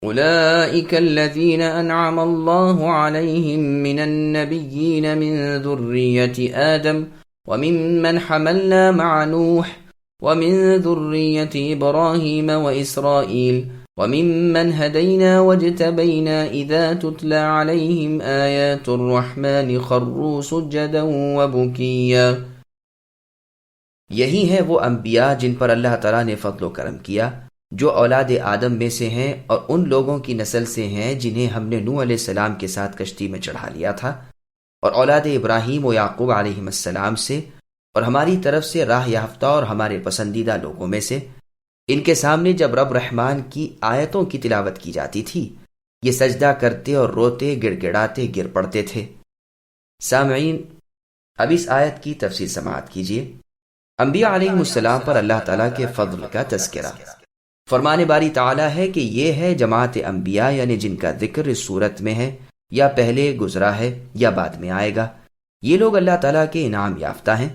أولئك الذين أنعم الله عليهم من النبيين من ذرية آدم وممن حملنا مع نوح ومن ذرية إبراهيم وإسرائيل وممن هدينا واجتبينا إذا تتلى عليهم آيات الرحمن خروا سجدا وبكيا۔ یہی ہیں وہ انبیاء جن پر اللہ تعالیٰ نے فضل و کرم کیا، جو اولاد آدم میں سے ہیں اور ان لوگوں کی نسل سے ہیں جنہیں ہم نے نوح علیہ السلام کے ساتھ کشتی میں چڑھا لیا تھا، اور اولاد ابراہیم و یعقوب علیہ السلام سے، اور ہماری طرف سے راہ یافتہ اور ہمارے پسندیدہ لوگوں میں سے۔ ان کے سامنے جب رب رحمان کی آیتوں کی تلاوت کی جاتی تھی، یہ سجدہ کرتے اور روتے گڑ گڑاتے گر پڑتے تھے۔ سامعین، اب اس آیت کی تفسیر سماعت کیجیے۔ انبیاء علیہ السلام پر اللہ تعالیٰ کے فضل کا تذکرہ۔ فرمان باری تعالیٰ ہے کہ یہ ہے جماعت انبیاء، یعنی جن کا ذکر اس صورت میں ہے، یا پہلے گزرا ہے یا بعد میں آئے گا۔ یہ لوگ اللہ تعالیٰ کے انعام یافتہ ہیں۔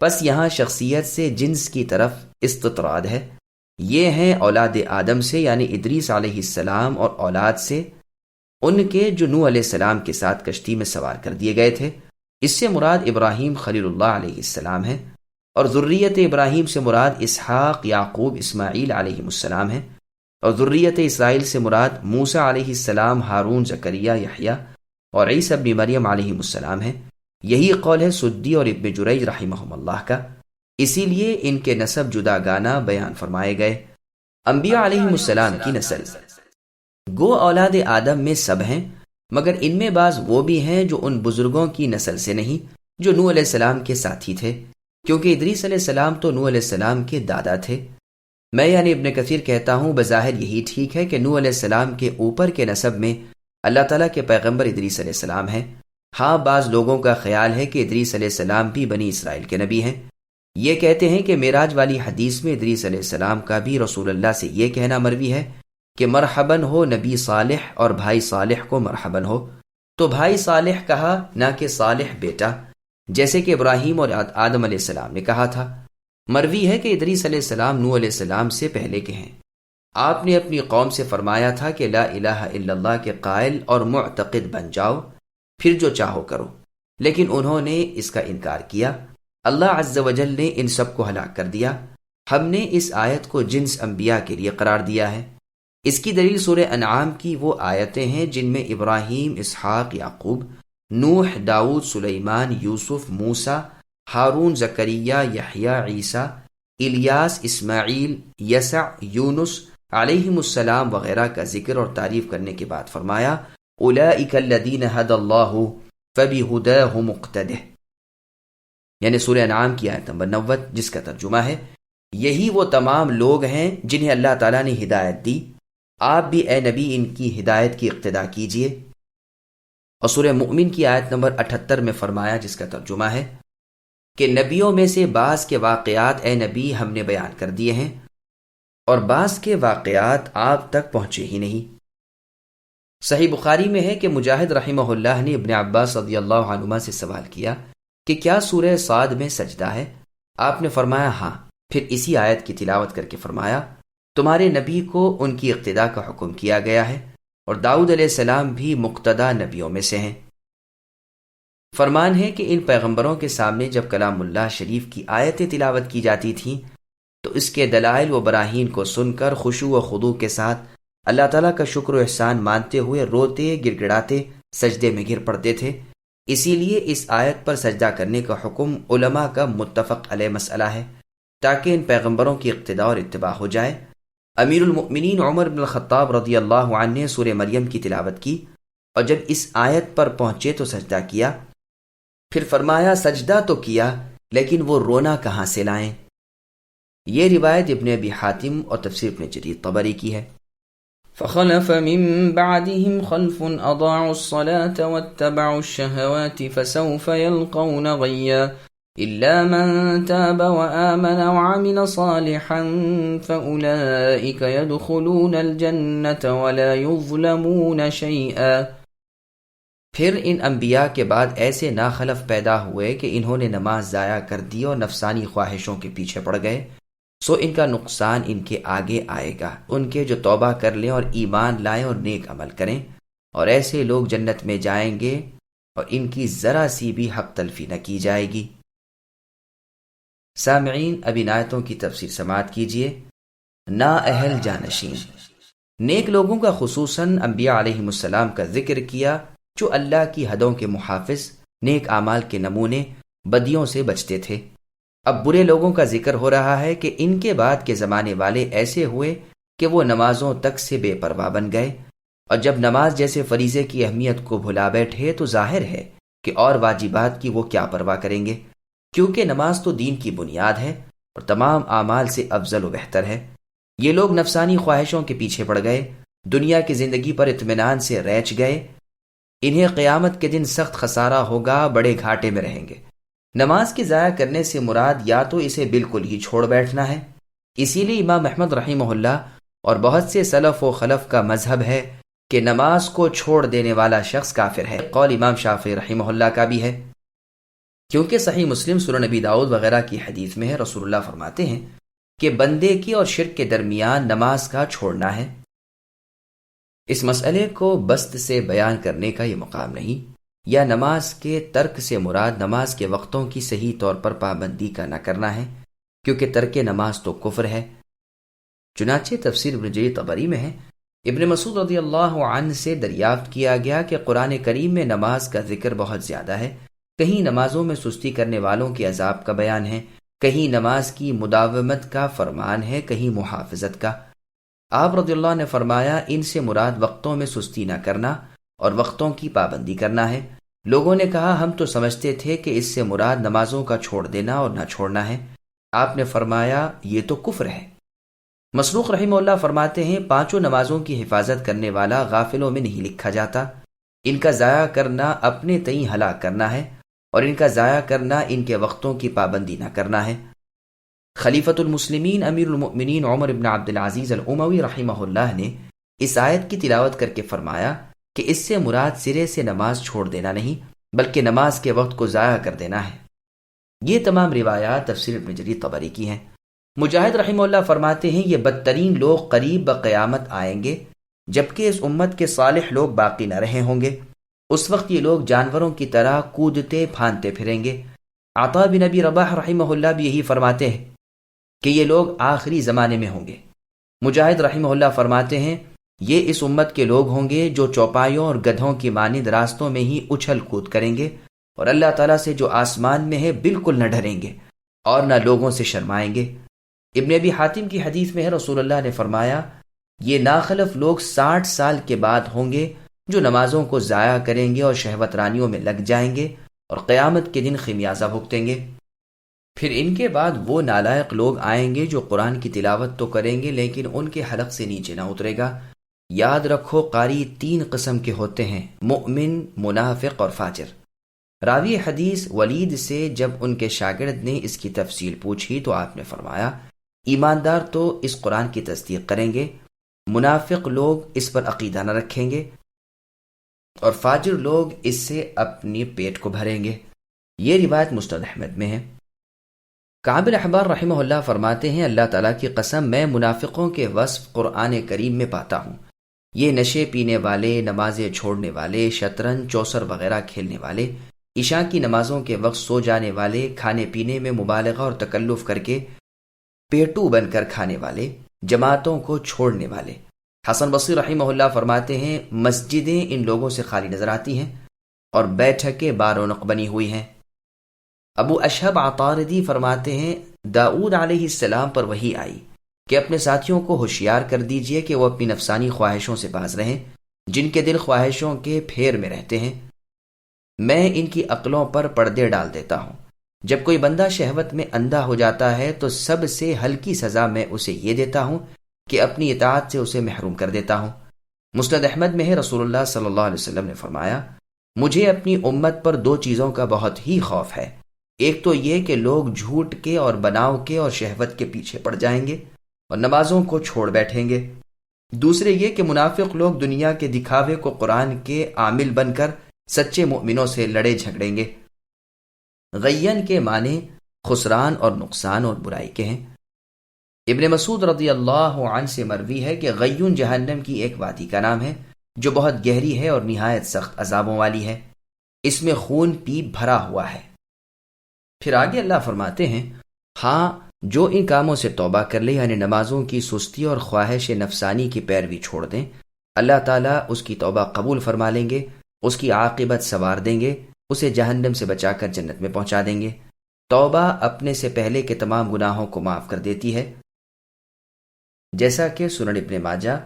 پس یہاں شخصیت سے جنس کی طرف استطراد ہے۔ یہ ہیں اولاد آدم سے، یعنی ادریس علیہ السلام اور اولاد سے ان کے جو نوح علیہ السلام کے ساتھ کشتی میں سوار کر دیے گئے تھے۔ اس سے مراد ابراہیم خلیل اللہ علیہ السلام ہے، اور ذریت ابراہیم سے مراد اسحاق، یعقوب، اسماعیل علیہ السلام ہے، اور ذریت اسرائیل سے مراد موسیٰ علیہ السلام، ہارون، زکریہ، یحییٰ اور عیسیٰ ابن مریم علیہ السلام ہے۔ یہی قول ہے سدی اور ابن جریج رحمہم اللہ کا، اسی لیے ان کے نسب جدا گانا بیان فرمائے گئے۔ انبیاء علیہ السلام کی نسل گو اولاد آدم میں سب ہیں، مگر ان میں بعض وہ بھی ہیں جو ان بزرگوں کی نسل سے نہیں جو نوح علیہ السلام کے ساتھی تھے، کیونکہ ادریس علیہ السلام تو نوح علیہ السلام کے دادا تھے۔ میں یعنی ابن کثیر کہتا ہوں بظاہر یہی ٹھیک ہے کہ نوح علیہ السلام کے اوپر کے نسب میں اللہ تعالیٰ کے پیغمبر ادریس علیہ السلام ہیں۔ ہاں، بعض لوگوں کا خیال ہے کہ ادریس علیہ السلام بھی بنی اسرائیل کے نبی ہیں۔ یہ کہتے ہیں کہ معراج والی حدیث میں ادریس علیہ السلام کا بھی رسول اللہ سے یہ کہنا مروی ہے کہ مرحباً ہو نبی صالح، اور بھائی صالح کو مرحباً ہو، تو بھائی صالح کہا، نہ کہ صالح بیٹا، جیسے کہ ابراہیم اور آدم علیہ السلام نے کہا تھا۔ مروی ہے کہ ادریس علیہ السلام نوح علیہ السلام سے پہلے کے ہیں۔ آپ نے اپنی قوم سے فرمایا تھا کہ لا الہ الا اللہ کے قائل اور معتقد بن جاؤ، پھر جو چاہو کرو، لیکن انہوں نے اس کا انکار کیا۔ اللہ عز و جل نے ان سب کو ہلاک کر دیا۔ ہم نے اس آیت کو جنس انبیاء کے لیے قرار دیا ہے۔ اس کی دلیل سورہ انعام کی وہ آیتیں ہیں جن میں ابراہیم، اسحاق، یعقوب، نوح، داؤد، سلیمان، یوسف، موسیٰ، ہارون، زکریا، یحییٰ، عیسیٰ، الیاس، اسماعیل، یسع، یونس علیہم السلام وغیرہ کا ذکر اور تعریف کرنے کے بعد فرمایا اولئک الذین ھدی اللہ فبہداہ مقتدہ، یعنی سورہ انعام کی آیت نمبر 90، جس کا ترجمہ ہے یہی وہ تمام لوگ ہیں جنہیں اللہ تعالیٰ نے ہدایت دی، آپ بھی اے نبی ان کی ہدایت کی اقتداء کیجیے۔ اور سورہ مؤمن کی آیت نمبر 78 میں فرمایا، جس کا ترجمہ ہے کہ نبیوں میں سے بعض کے واقعات اے نبی ہم نے بیان کر دیے ہیں، اور بعض کے واقعات آپ تک پہنچے ہی نہیں۔ صحیح بخاری میں ہے کہ مجاہد رحمہ اللہ نے ابن عباس رضی اللہ عنہما سے سوال کیا کہ کیا سورہ صاد میں سجدہ ہے؟ آپ نے فرمایا ہاں۔ پھر اسی آیت کی تلاوت کر کے فرمایا تمہارے نبی کو ان کی اقتداء کا حکم کیا گیا ہے، اور داؤد علیہ السلام بھی مقتدی نبیوں میں سے ہیں۔ فرمان ہے کہ ان پیغمبروں کے سامنے جب کلام اللہ شریف کی آیتیں تلاوت کی جاتی تھیں تو اس کے دلائل و براہین کو سن کر خشوع و خضوع کے ساتھ اللہ تعالیٰ کا شکر و احسان مانتے ہوئے روتے گڑ گڑاتے سجدے میں گر پڑتے تھے۔ اسی لیے اس آیت پر سجدہ کرنے کا حکم علماء کا متفق علیہ مسئلہ ہے، تاکہ ان پیغمبروں کی اقتداء اور اتباع ہو جائے۔ امیر المؤمنین عمر بن الخطاب رضی اللہ عنہ نے سورہ مریم کی تلاوت کی، اور جب اس آیت پر پہنچے تو سجدہ کیا۔ پھر فرمایا سجدہ تو کیا، لیکن وہ رونا کہاں سے لائیں؟ یہ روایت ابن ابی حاتم اور تفسیر ابن جریر طبری کی ہے۔ فخلف من بعدهم خلف اضاعوا الصلاة واتبعوا الشهوات فسوف يلقون غيا إلا من تاب وآمن وعمل صالحا فأولئك يدخلون الجنة ولا يظلمون شيئا۔ پھر ان انبیاء کے بعد ایسے ناخلف پیدا ہوئے کہ انہوں نے نماز ضائع کر دی اور نفسانی خواہشوں کے پیچھے پڑ گئے، سو ان کا نقصان ان کے آگے آئے گا، ان کے جو توبہ کر لیں اور ایمان لائیں اور نیک عمل کریں، اور ایسے لوگ جنت میں جائیں گے اور ان کی ذرا سی بھی حق تلفی نہ کی جائے گی۔ سامعین، اب ان آیتوں کی تفسیر سماعت کیجیے۔ نا اہل جانشین، نیک لوگوں کا خصوصاً انبیاء علیہم السلام کا ذکر کیا جو اللہ کی حدوں کے محافظ، نیک اعمال کے نمونے، بدیوں سے بچتے تھے۔ اب برے لوگوں کا ذکر ہو رہا ہے کہ ان کے بعد کے زمانے والے ایسے ہوئے کہ وہ نمازوں تک سے بے پرواہ بن گئے، اور جب نماز جیسے فریضے کی اہمیت کو بھلا بیٹھے تو ظاہر ہے کہ اور واجبات کی وہ کیا پرواہ کریں گے، کیونکہ نماز تو دین کی بنیاد ہے اور تمام اعمال سے افضل و بہتر ہے۔ یہ لوگ نفسانی خواہشوں کے پیچھے پڑ گئے، دنیا کی زندگی پر اطمینان سے ریچ گئے، انہیں قیامت کے دن سخت خسارہ ہوگا، بڑے گھاٹے میں رہیں گے۔ نماز کے ضائع کرنے سے مراد یا تو اسے بالکل ہی چھوڑ بیٹھنا ہے، اسی لیے امام احمد رحمہ اللہ اور بہت سے سلف و خلف کا مذہب ہے کہ نماز کو چھوڑ دینے والا شخص کافر ہے۔ قول امام شافعی رحمہ اللہ کا بھی ہے، کیونکہ صحیح مسلم، سنن نبی داؤد وغیرہ کی حدیث میں ہے، رسول اللہ فرماتے ہیں کہ بندے کی اور شرک کے درمیان نماز کا چھوڑنا ہے۔ اس مسئلے کو بسط سے بیان کرنے کا یہ مقام نہیں، یا نماز کے ترک سے مراد نماز کے وقتوں کی صحیح طور پر پابندی کا نہ کرنا ہے، کیونکہ ترک نماز تو کفر ہے۔ چنانچہ تفسیر ابن جریر طبری میں ہے، ابن مسعود رضی اللہ عنہ سے دریافت کیا گیا کہ قرآن کریم میں نماز کا ذکر بہت زیادہ ہے، کہیں نمازوں میں سستی کرنے والوں کے عذاب کا بیان ہے، کہیں نماز کی مداومت کا فرمان ہے، کہیں محافظت کا۔ آپ رضی اللہ نے فرمایا ان سے مراد وقتوں میں سستی نہ کرنا اور وقتوں کی پابندی کرنا ہے۔ لوگوں نے کہا ہم تو سمجھتے تھے کہ اس سے مراد نمازوں کا چھوڑ دینا اور نہ چھوڑنا ہے۔ آپ نے فرمایا یہ تو کفر ہے۔ مسروق رحمہ اللہ فرماتے ہیں پانچوں نمازوں کی حفاظت کرنے والا غافلوں میں نہیں لکھا جاتا، ان کا ضائع کرنا اپنے تئیں ہلاک کرنا ہے، اور ان کا ضائع کرنا ان کے وقتوں کی پابندی نہ کرنا ہے۔ خلیفۃ المسلمین امیر المؤمنین عمر بن عبد العزیز الاموی رحمہ اللہ نے اس آیت کی تلاوت کر کے فرمایا کہ اس سے مراد سرے سے نماز چھوڑ دینا نہیں، بلکہ نماز کے وقت کو ضائع کر دینا ہے۔ یہ تمام روایات تفسیر ابن جریر طبری کی ہیں۔ مجاہد رحمہ اللہ فرماتے ہیں یہ بدترین لوگ قریب بقیامت آئیں گے، جبکہ اس امت کے صالح لوگ باقی نہ رہے ہوں گے۔ اس وقت یہ لوگ جانوروں کی طرح کودتے پھاندتے پھریں گے۔ عطا بن ابی رباح رحمہ اللہ بھی یہی فرماتے ہیں کہ یہ لوگ آخری زمانے میں ہوں گے۔ مجاہد رحمہ اللہ فرماتے ہیں یہ اس امت کے لوگ ہوں گے جو چوپایوں اور گدھوں کی مانند راستوں میں ہی اچھل کود کریں گے، اور اللہ تعالیٰ سے جو آسمان میں ہے بالکل نہ ڈریں گے اور نہ لوگوں سے شرمائیں گے۔ ابن ابی حاتم کی حدیث میں ہے رسول اللہ نے فرمایا یہ ناخلف لوگ 60 سال کے بعد ہوں گے جو نمازوں کو ضائع کریں گے اور شہوت رانیوں میں لگ جائیں گے اور قیامت کے دن خمیازہ بھگتیں گے۔ پھر ان کے بعد وہ نالائق لوگ آئیں گے جو قرآن کی تلاوت تو کریں گے لیکن ان کے حلق سے نیچے نہ اترے گا۔ یاد رکھو قاری 3 قسم کے ہوتے ہیں، مؤمن، منافق اور فاجر۔ راوی حدیث ولید سے جب ان کے شاگرد نے اس کی تفصیل پوچھی تو آپ نے فرمایا ایماندار تو اس قرآن کی تصدیق کریں گے، منافق لوگ اس پر عقیدہ نہ رکھیں گے، اور فاجر لوگ اس سے اپنی پیٹ کو بھریں گے۔ یہ روایت مسند احمد میں ہے۔ کعب بن احبار رحمہ اللہ فرماتے ہیں اللہ تعالیٰ کی قسم میں منافقوں کے وصف قرآن کریم میں پاتا ہوں۔ یہ نشے پینے والے، نمازیں چھوڑنے والے، شطرنج، چوسر وغیرہ کھیلنے والے، عشاء کی نمازوں کے وقت سو جانے والے، کھانے پینے میں مبالغہ اور تکلف کر کے پیٹو بن کر کھانے والے، جماعتوں کو چھوڑنے والے۔ حسن بصری رحمہ اللہ فرماتے ہیں مسجدیں ان لوگوں سے خالی نظر آتی ہیں اور بیٹھکیں بارونق بنی ہوئی ہیں۔ ابو اشہب عطاردی فرماتے ہیں داؤد علیہ السلام پر وحی آئی کہ اپنے ساتھیوں کو ہوشیار کر دیجئے کہ وہ اپنی نفسانی خواہشوں سے باز رہیں جن کے دل خواہشوں کے پھیر میں رہتے ہیں۔ میں ان کی عقلوں پر پردے ڈال دیتا ہوں۔ جب کوئی بندہ شہوت میں اندھا ہو جاتا ہے تو سب سے ہلکی سزا میں اسے یہ دیتا ہوں کہ اپنی اطاعت سے اسے محروم کر دیتا ہوں۔ مسند احمد میں ہے رسول اللہ صلی اللہ علیہ وسلم نے فرمایا مجھے اپنی امت پر 2 چیزوں کا بہت ہی خوف ہے، ایک تو یہ کہ لوگ جھوٹ کے اور بناؤ کے اور شہوت کے پیچھے پڑ جائیں گے اور نمازوں کو چھوڑ بیٹھیں گے، دوسرے یہ کہ منافق لوگ دنیا کے دکھاوے کو قرآن کے عامل بن کر سچے مؤمنوں سے لڑے جھگڑیں گے۔ غین کے معنی خسران اور نقصان اور برائی کے ہیں۔ ابن مسعود رضی اللہ عنہ سے مروی ہے کہ غیون جہنم کی ایک وادی کا نام ہے جو بہت گہری ہے اور نہایت سخت عذابوں والی ہے، اس میں خون پیپ بھرا ہوا ہے۔ پھر آگے اللہ فرماتے ہیں، ہاں جو ان کاموں سے توبہ کر لے، یعنی نمازوں کی سستی اور خواہش نفسانی کی پیروی چھوڑ دیں، اللہ تعالیٰ اس کی توبہ قبول فرما لیں گے، اس کی عاقبت سنوار دیں گے، اسے جہنم سے بچا کر جنت میں پہنچا دیں گے۔ توبہ اپنے سے پہلے کے تمام گناہوں کو معاف کر دیتی ہے، جیسا کہ سنن ابن ماجہ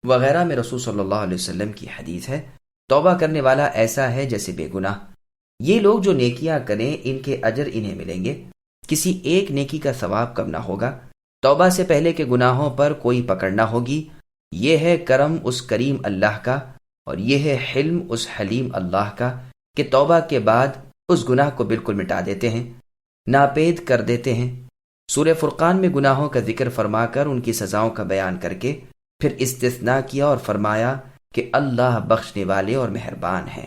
وغیرہ میں رسول صلی اللہ علیہ وسلم کی حدیث ہے، توبہ کرنے والا ایسا ہے جیسے بے گناہ۔ یہ لوگ جو نیکیاں کریں ان کے اجر انہیں ملیں گے، کسی ایک نیکی کا ثواب کم نہ ہوگا۔ توبہ سے پہلے کے گناہوں پر کوئی پکڑ نہ ہوگی۔ یہ ہے کرم اس کریم اللہ کا، اور یہ ہے حلم اس حلیم اللہ کا کہ توبہ کے بعد اس گناہ کو بالکل مٹا دیتے ہیں، ناپید کر دیتے ہیں۔ سورہ فرقان میں گناہوں کا ذکر فرما کر ان کی سزاؤں کا بیان کر کے پھر استثناء کیا اور فرمایا کہ اللہ بخشنے والے اور مہربان ہیں۔